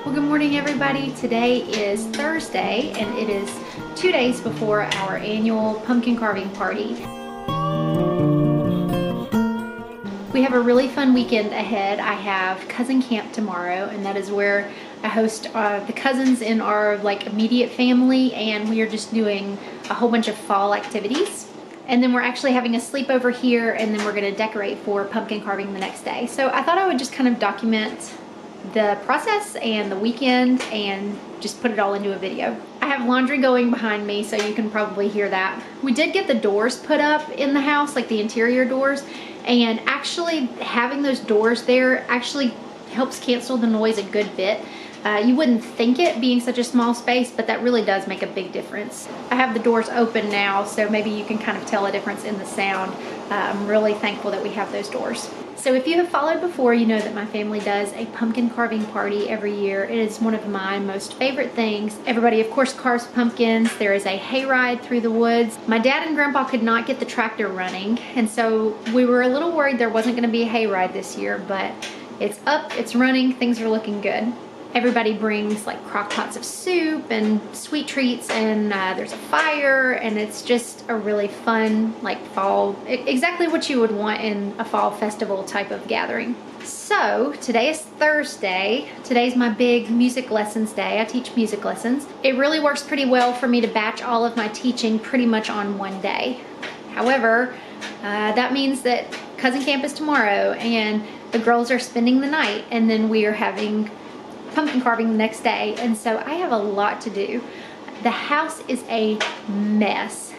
Well, good morning everybody. Today is Thursday and it is 2 days before our annual pumpkin carving party. We have a really fun weekend ahead. I have cousin camp tomorrow, and that is where I host the cousins in our immediate family, and we are just doing a whole bunch of fall activities. And then we're actually having a sleepover here, and then we're gonna decorate for pumpkin carving the next day. So I thought I would just kind of document the process and the weekend and just put it all into a video. I have laundry going behind me, so you can probably hear that. We did get the doors put up in the house, like the interior doors, and actually having those doors there actually helps cancel the noise a good bit. You wouldn't think it being such a small space, but that really does make a big difference. I have the doors open now, so maybe you can kind of tell a difference in the sound. I'm really thankful that we have those doors. So if you have followed before, you know that my family does a pumpkin carving party every year. It is one of my most favorite things. Everybody, of course, carves pumpkins. There is a hayride through the woods. My dad and grandpa could not get the tractor running, and so we were a little worried there wasn't going to be a hayride this year, but it's up, it's running, things are looking good. Everybody brings like crock pots of soup and sweet treats, and there's a fire, and it's just a really fun fall, exactly what you would want in a fall festival type of gathering. So today is Thursday. Today's my big music lessons day. I teach music lessons. It really works pretty well for me to batch all of my teaching pretty much on one day. However, that means that cousin camp is tomorrow, and the girls are spending the night, and then we are having pumpkin carving the next day, and so I have a lot to do. The house is a mess.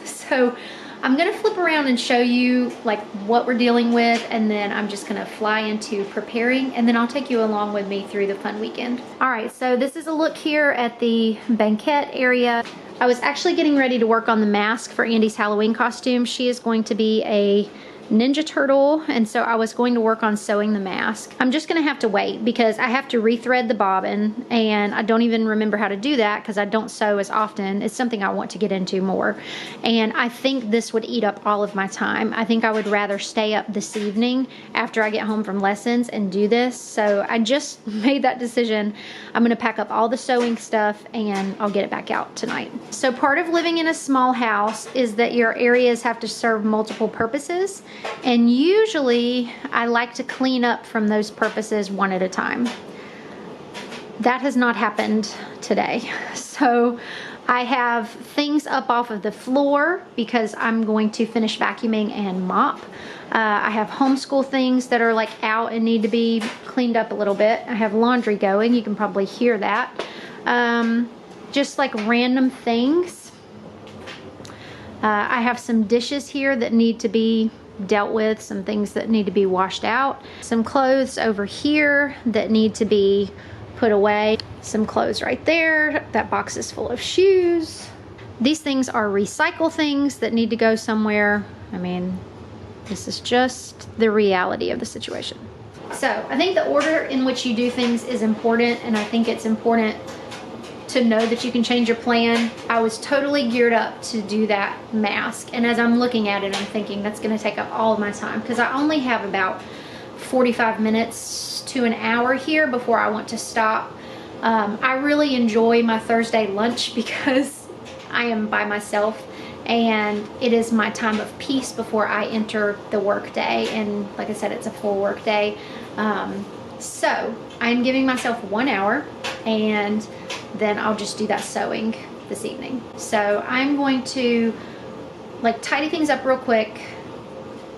So I'm gonna flip around and show you what we're dealing with, and then I'm just gonna fly into preparing, and then I'll take you along with me through the fun weekend. All right, so this is a look here at the banquette area. I was actually getting ready to work on the mask for Andy's Halloween costume. She is going to be a Ninja Turtle, and so I was going to work on sewing the mask. I'm just gonna have to wait because I have to rethread the bobbin, and I don't even remember how to do that because I don't sew as often. It's something I want to get into more, and I think this would eat up all of my time. I think I would rather stay up this evening after I get home from lessons and do this, so I just made that decision. I'm gonna pack up all the sewing stuff and I'll get it back out tonight. So part of living in a small house is that your areas have to serve multiple purposes. And usually I like to clean up from those purposes one at a time. That has not happened today. So I have things up off of the floor because I'm going to finish vacuuming and mop. I have homeschool things that are out and need to be cleaned up a little bit. I have laundry going, you can probably hear that. Just random things. I have some dishes here that need to be dealt with, some things that need to be washed out, some clothes over here that need to be put away, some clothes right there. That box is full of shoes. These things are recycle things that need to go somewhere. I mean, this is just the reality of the situation. So I think the order in which you do things is important, and I think it's important to know that you can change your plan. I was totally geared up to do that mask, and as I'm looking at it, I'm thinking that's gonna take up all of my time because I only have about 45 minutes to an hour here before I want to stop. I really enjoy my Thursday lunch because I am by myself, and it is my time of peace before I enter the work day, and like I said, it's a full work day. So I'm giving myself 1 hour, and then I'll just do that sewing this evening. So I'm going to tidy things up real quick.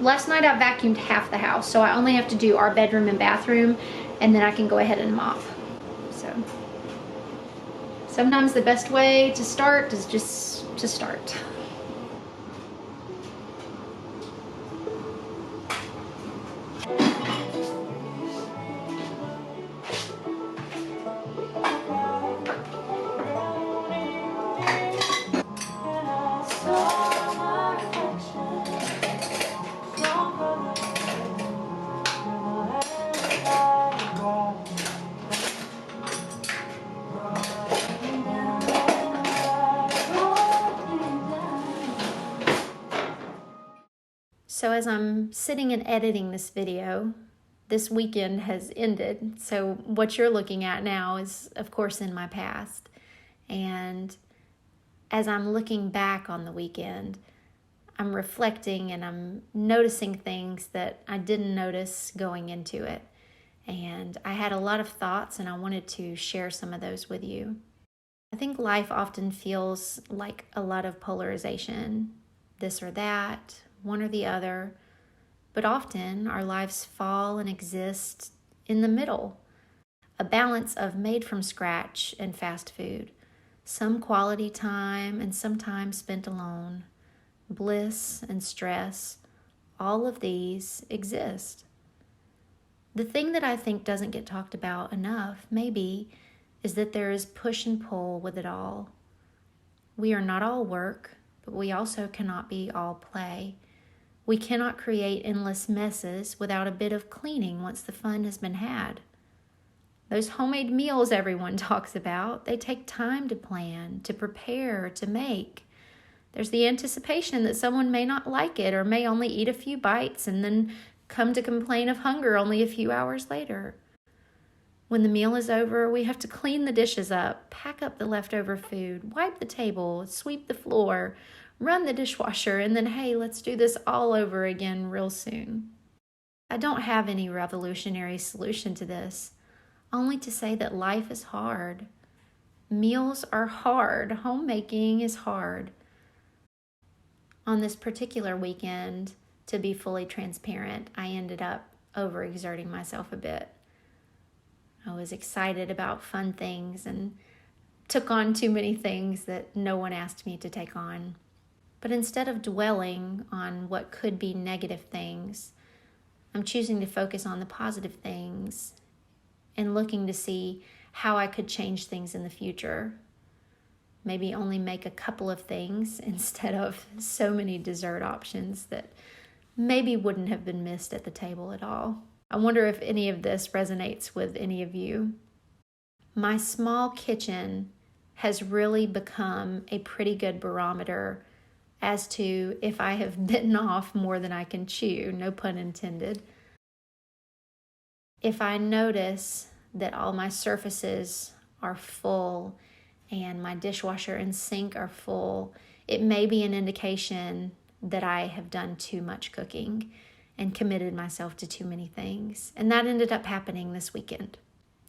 Last night I vacuumed half the house, so I only have to do our bedroom and bathroom, and then I can go ahead and mop. So sometimes the best way to start is just to start. So as I'm sitting and editing this video, this weekend has ended. So what you're looking at now is, of course, in my past. And as I'm looking back on the weekend, I'm reflecting and I'm noticing things that I didn't notice going into it. And I had a lot of thoughts, and I wanted to share some of those with you. I think life often feels like a lot of polarization, this or that, one or the other. But often our lives fall and exist in the middle, a balance of made from scratch and fast food, some quality time and some time spent alone, bliss and stress. All of these exist. The thing that I think doesn't get talked about enough, maybe, is that there is push and pull with it all. We are not all work, but we also cannot be all play. We cannot create endless messes without a bit of cleaning once the fun has been had. Those homemade meals everyone talks about, they take time to plan, to prepare, to make. There's the anticipation that someone may not like it or may only eat a few bites and then come to complain of hunger only a few hours later. When the meal is over, we have to clean the dishes up, pack up the leftover food, wipe the table, sweep the floor, run the dishwasher, and then, hey, let's do this all over again real soon. I don't have any revolutionary solution to this, only to say that life is hard. Meals are hard. Homemaking is hard. On this particular weekend, to be fully transparent, I ended up overexerting myself a bit. I was excited about fun things and took on too many things that no one asked me to take on. But instead of dwelling on what could be negative things, I'm choosing to focus on the positive things and looking to see how I could change things in the future. Maybe only make a couple of things instead of so many dessert options that maybe wouldn't have been missed at the table at all. I wonder if any of this resonates with any of you. My small kitchen has really become a pretty good barometer as to if I have bitten off more than I can chew, no pun intended. If I notice that all my surfaces are full and my dishwasher and sink are full, it may be an indication that I have done too much cooking and committed myself to too many things. And that ended up happening this weekend.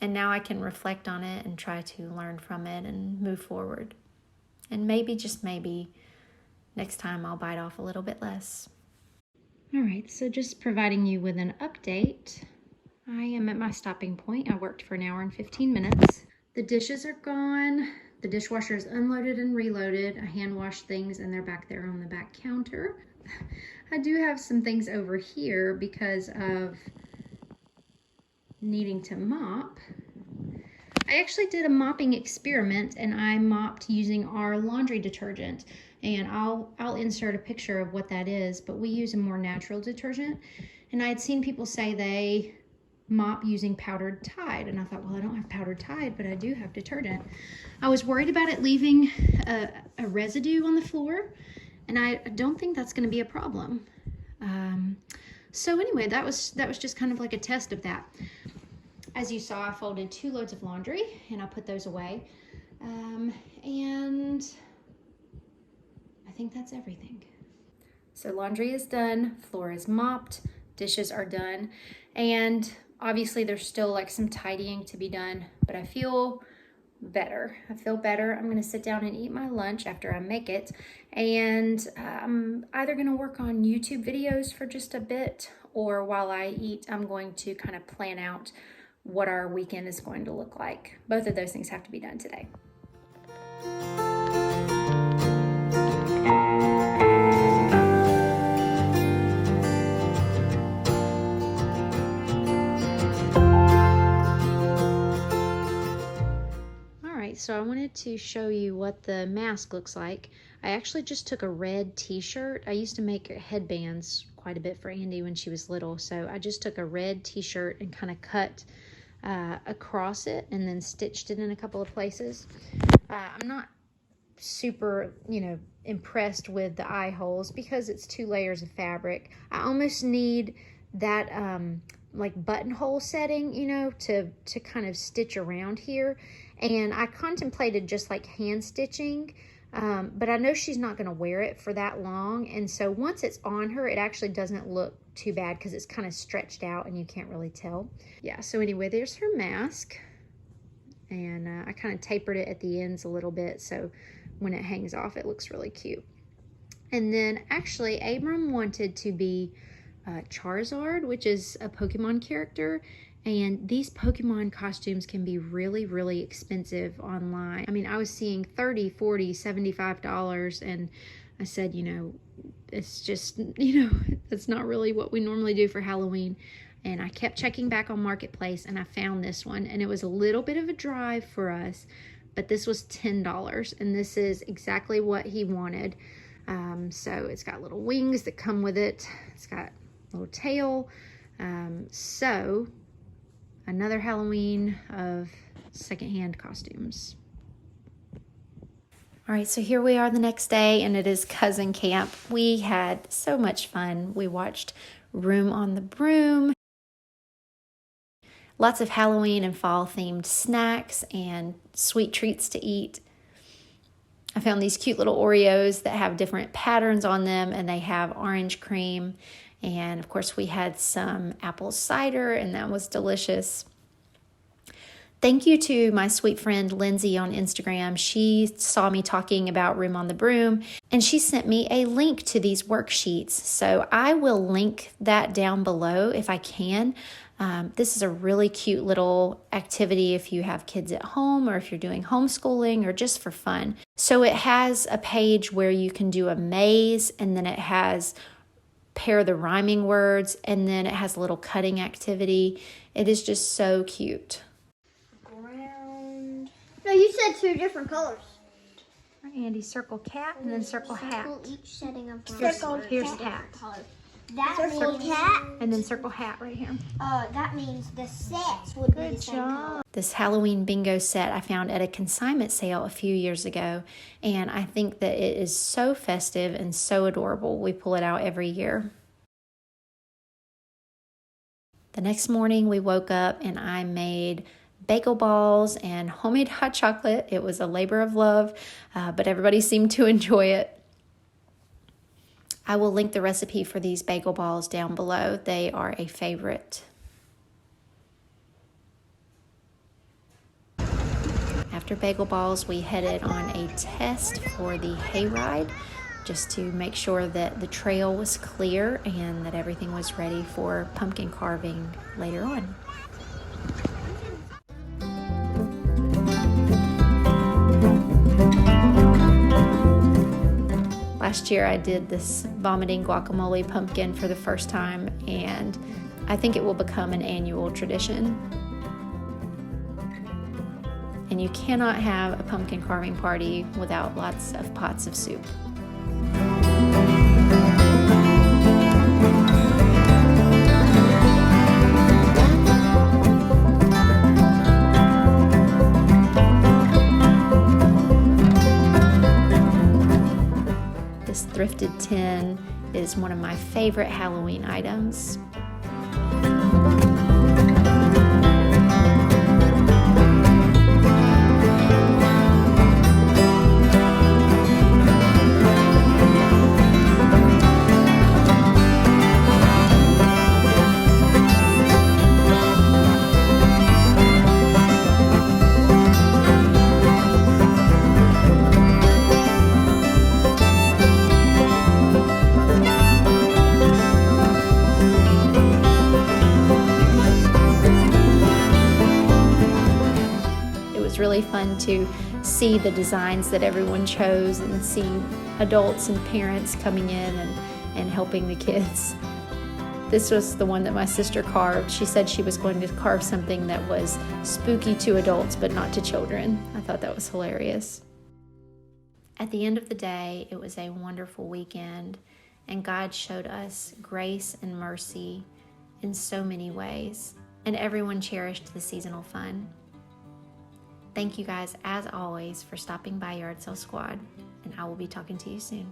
And now I can reflect on it and try to learn from it and move forward. And maybe, just maybe, next time I'll bite off a little bit less. All right, so just providing you with an update. I am at my stopping point. I worked for an hour and 15 minutes. The dishes are gone. The dishwasher is unloaded and reloaded. I hand washed things and they're back there on the back counter. I do have some things over here because of needing to mop. I actually did a mopping experiment and I mopped using our laundry detergent, and I'll insert a picture of what that is, but we use a more natural detergent, and I had seen people say they mop using powdered Tide, and I thought, well, I don't have powdered Tide, but I do have detergent. I was worried about it leaving a residue on the floor, and I don't think that's going to be a problem. So anyway, that was just kind of like a test of that. As you saw, I folded 2 loads of laundry and I put those away. And I think that's everything. So laundry is done, floor is mopped, dishes are done, and obviously there's still like some tidying to be done, but I feel better. I'm gonna sit down and eat my lunch after I make it, and I'm either gonna work on YouTube videos for just a bit, or while I eat, I'm going to kind of plan out what our weekend is going to look like. Both of those things have to be done today. So I wanted to show you what the mask looks like. I actually just took a red t-shirt. I used to make headbands quite a bit for Andy when she was little, so I just took a red t-shirt and kind of cut across it and then stitched it in a couple of places. I'm not super, impressed with the eye holes because it's 2 layers of fabric. I almost need that like buttonhole setting, you know, to kind of stitch around here. And I contemplated just like hand stitching, but I know she's not going to wear it for that long. And so once it's on her, it actually doesn't look too bad because it's kind of stretched out and you can't really tell. Yeah, so anyway, there's her mask. And I kind of tapered it at the ends a little bit, so when it hangs off, it looks really cute. And then actually, Abram wanted to be Charizard, which is a Pokemon character. And these Pokemon costumes can be really, really expensive online. I mean, I was seeing $30, $40, $75, and I said, you know, it's just, you know, that's not really what we normally do for Halloween. And I kept checking back on Marketplace, and I found this one, and it was a little bit of a drive for us, but this was $10, and this is exactly what he wanted. So it's got little wings that come with it. It's got a little tail. So another Halloween of secondhand costumes. All right, so here we are the next day, and it is cousin camp. We had so much fun. We watched Room on the Broom. Lots of Halloween and fall themed snacks and sweet treats to eat. I found these cute little Oreos that have different patterns on them, and they have orange cream. And of course, we had some apple cider, and that was delicious. Thank you to my sweet friend Lindsay on Instagram. She saw me talking about Room on the Broom, and she sent me a link to these worksheets. So I will link that down below if I can. This is a really cute little activity if you have kids at home or if you're doing homeschooling or just for fun. So it has a page where you can do a maze, and then it has pair the rhyming words, and then it has a little cutting activity. It is just so cute. Ground. No, you said two different colors. Andy, circle cat and then circle hat. Each setting of Circle, here's cat. That circle cat. And then circle hat right here. That means the sets would be the same color. This Halloween bingo set I found at a consignment sale a few years ago, and I think that it is so festive and so adorable. We pull it out every year. The next morning we woke up and I made bagel balls and homemade hot chocolate. It was a labor of love, but everybody seemed to enjoy it. I will link the recipe for these bagel balls down below. They are a favorite. After bagel balls, we headed on a test for the hayride just to make sure that the trail was clear and that everything was ready for pumpkin carving later on. Last year I did this vomiting guacamole pumpkin for the first time, and I think it will become an annual tradition. And you cannot have a pumpkin carving party without lots of pots of soup. Thrifted tin is one of my favorite Halloween items. Really fun to see the designs that everyone chose and see adults and parents coming in and helping the kids. This was the one that my sister carved. She said she was going to carve something that was spooky to adults but not to children. I thought that was hilarious. At the end of the day, it was a wonderful weekend, and God showed us grace and mercy in so many ways, and everyone cherished the seasonal fun. Thank you guys, as always, for stopping by Yard Sale Squad, and I will be talking to you soon.